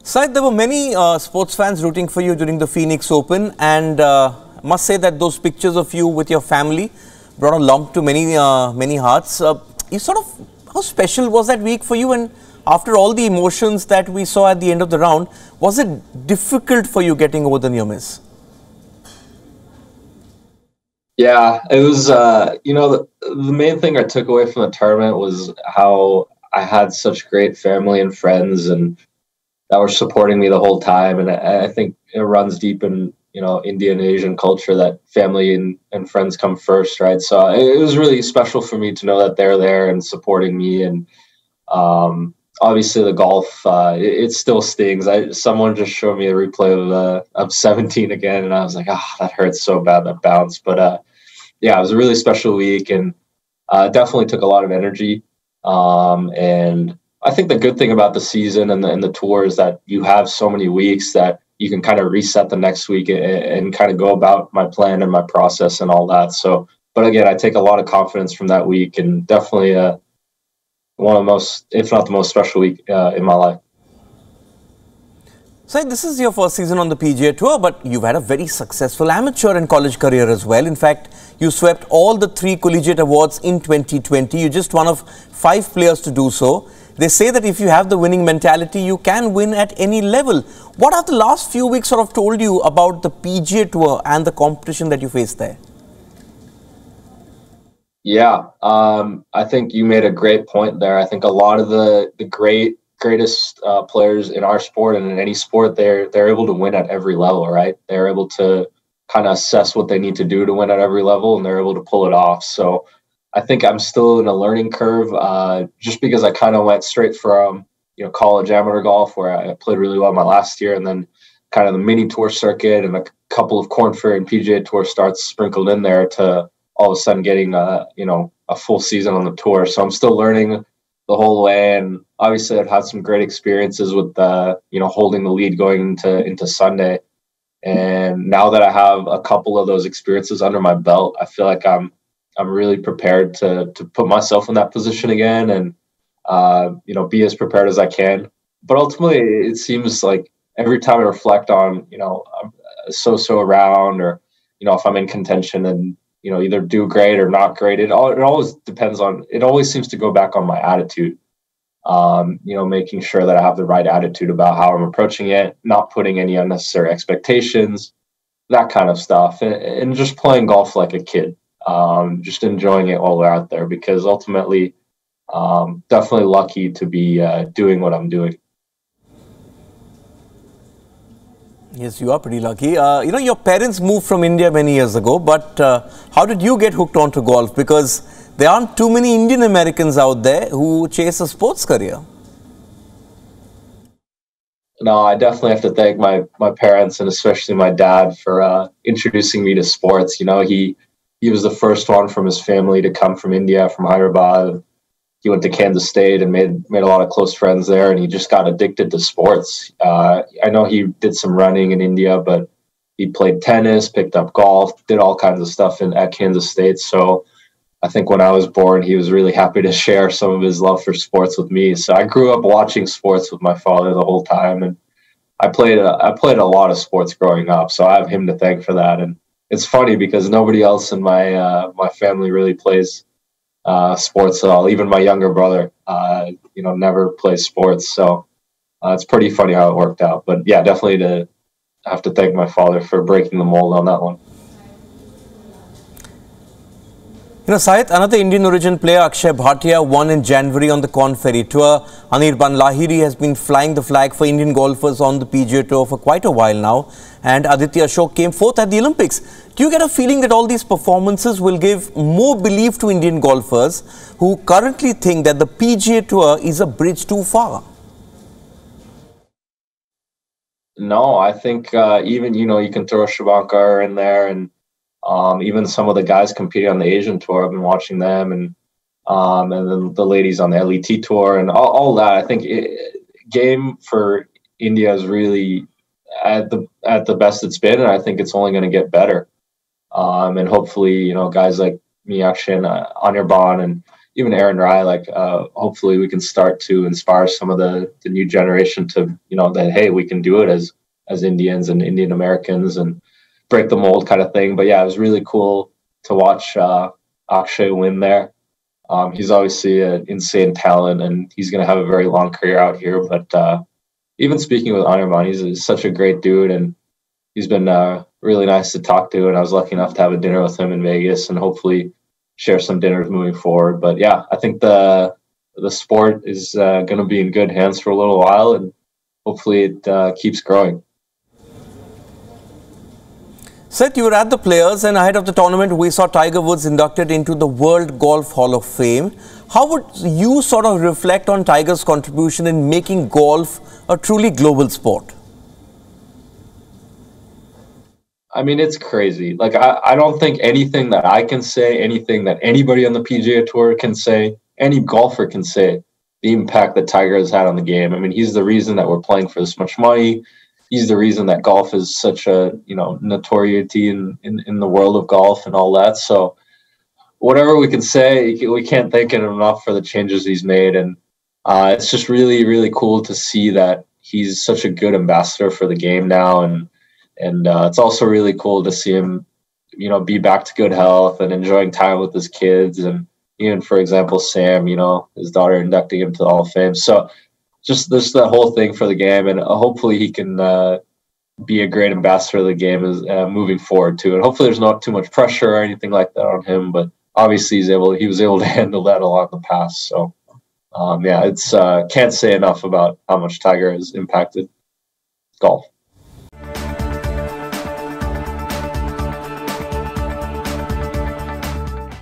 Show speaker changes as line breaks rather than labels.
Sahith, there were many sports fans rooting for you during the Phoenix Open, and must say that those pictures of you with your family brought along to many hearts. How special was that week for you? And after all the emotions that we saw at the end of the round, was it difficult for you getting over the near miss?
Yeah, it was, the main thing I took away from the tournament was how I had such great family and friends and that were supporting me the whole time. And I think it runs deep in, Indian and Asian culture that family and friends come first, right? So it was really special for me to know that they're there and supporting me. And obviously the golf, it still stings. Someone just showed me a replay of 17 again, and I was like, that hurts so bad, that bounce. But yeah, it was a really special week, and definitely took a lot of energy. And I think the good thing about the season and the tour is that you have so many weeks that you can kind of reset the next week and kind of go about my plan and my process and all that. So, but again, I take a lot of confidence from that week, and definitely one of the most, if not the most special week in my life.
So this is your first season on the PGA Tour, but you've had a very successful amateur and college career as well. In fact, you swept all the 3 collegiate awards in 2020. You're just one of 5 players to do so. They say that if you have the winning mentality, you can win at any level. What have the last few weeks sort of told you about the PGA Tour and the competition that you face there?
Yeah, I think you made a great point there. I think a lot of the greatest players in our sport and in any sport, they're able to win at every level, right? They're able to kind of assess what they need to do to win at every level, and they're able to pull it off. So I think I'm still in a learning curve, just because I kind of went straight from college amateur golf, where I played really well my last year, and then kind of the mini tour circuit and a couple of Corn Ferry and PGA Tour starts sprinkled in there, to all of a sudden getting a full season on the tour. So I'm still learning the whole way, and obviously I've had some great experiences with holding the lead going into Sunday. And now that I have a couple of those experiences under my belt, I feel like I'm really prepared to put myself in that position again, and be as prepared as I can. But ultimately, it seems like every time I reflect on so around, or if I'm in contention and either do great or not great, it always depends on, it always seems to go back on my attitude. Making sure that I have the right attitude about how I'm approaching it, not putting any unnecessary expectations, that kind of stuff, and just playing golf like a kid, just enjoying it while we're out there, because ultimately, definitely lucky to be doing what I'm doing.
Yes, you are pretty lucky. Your parents moved from India many years ago, but how did you get hooked onto golf? Because there aren't too many Indian Americans out there who chase a sports career.
No, I definitely have to thank my parents, and especially my dad, for introducing me to sports. He was the first one from his family to come from India, from Hyderabad. He went to Kansas State and made a lot of close friends there, and he just got addicted to sports. I know he did some running in India, but he played tennis, picked up golf, did all kinds of stuff at Kansas State. So I think when I was born, he was really happy to share some of his love for sports with me. So I grew up watching sports with my father the whole time, and I played a lot of sports growing up. So I have him to thank for that. And it's funny because nobody else in my family really plays sports at all. Even my younger brother, never plays sports. So it's pretty funny how it worked out. But yeah, definitely I have to thank my father for breaking the mold on that one.
Sahith, another Indian origin player, Akshay Bhatia, won in January on the Corn Ferry Tour. Anirban Lahiri has been flying the flag for Indian golfers on the PGA Tour for quite a while now. And Aditya Ashok came 4th at the Olympics. Do you get a feeling that all these performances will give more belief to Indian golfers who currently think that the PGA Tour is a bridge too far?
No, I think even, you can throw Shabankar in there, and even some of the guys competing on the Asian Tour, I've been watching them, and then the ladies on the LET Tour and all that. I think game for India is really at the best it's been, and I think it's only going to get better. And hopefully, guys like me, Akshay, and Anirban, and even Aaron Rai, like hopefully we can start to inspire some of the new generation to, you know, that, hey, we can do it as Indians and Indian Americans and break the mold kind of thing. But yeah, it was really cool to watch Akshay win there. He's obviously an insane talent, and he's going to have a very long career out here. But even speaking with Anirban, he's such a great dude, and he's been really nice to talk to. And I was lucky enough to have a dinner with him in Vegas, and hopefully share some dinners moving forward. But yeah, I think the sport is going to be in good hands for a little while, and hopefully it keeps growing.
Seth, you were at the Players, and ahead of the tournament, we saw Tiger Woods inducted into the World Golf Hall of Fame. How would you sort of reflect on Tiger's contribution in making golf a truly global sport?
I mean, it's crazy. Like, I don't think anything that I can say, anything that anybody on the PGA Tour can say, any golfer can say, the impact that Tiger has had on the game. I mean, he's the reason that we're playing for this much money. He's the reason that golf is such a, you know, notoriety in the world of golf and all that. So whatever we can say, we can't thank him enough for the changes he's made. And it's just really, really cool to see that he's such a good ambassador for the game now. And it's also really cool to see him, you know, be back to good health and enjoying time with his kids. And even, for example, Sam, you know, his daughter inducting him to the Hall of Fame. So just this, the whole thing for the game. And hopefully he can be a great ambassador of the game as moving forward too. And hopefully there's not too much pressure or anything like that on him, but obviously he was able to handle that a lot in the past. So yeah, it's can't say enough about how much Tiger has impacted golf.